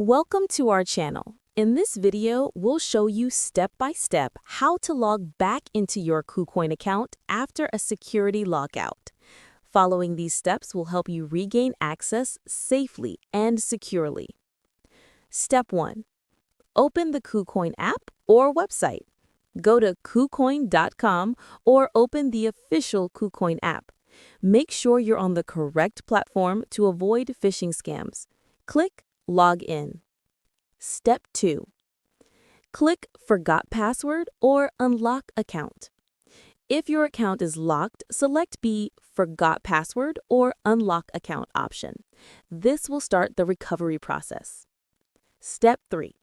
Welcome to our channel. In this video, we'll show you step-by-step how to log back into your KuCoin account after a security lockout. Following these steps will help you regain access safely and securely. Step 1. Open the KuCoin app or website. Go to KuCoin.com or open the official KuCoin app. Make sure you're on the correct platform to avoid phishing scams. Click Log in. Step 2. Click Forgot Password or Unlock Account. If your account is locked, select the Forgot Password or Unlock Account option. This will start the recovery process. Step 3.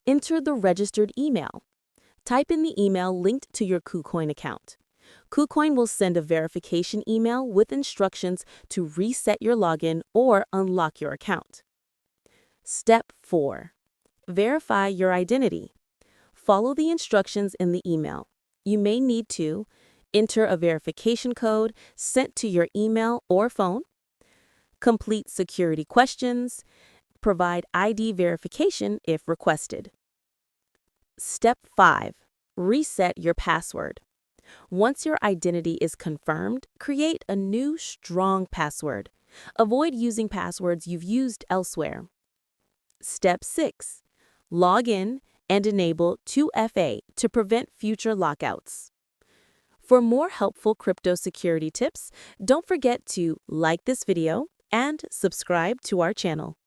Enter the registered email. Type in the email linked to your KuCoin account. KuCoin will send a verification email with instructions to reset your login or unlock your account. Step 4. Verify your identity. Follow the instructions in the email. You may need to enter a verification code sent to your email or phone, complete security questions, provide ID verification if requested. Step 5. Reset your password. Once your identity is confirmed, create a new strong password. Avoid using passwords you've used elsewhere. Step 6. Log in and enable 2FA to prevent future lockouts. For more helpful crypto security tips, don't forget to like this video and subscribe to our channel.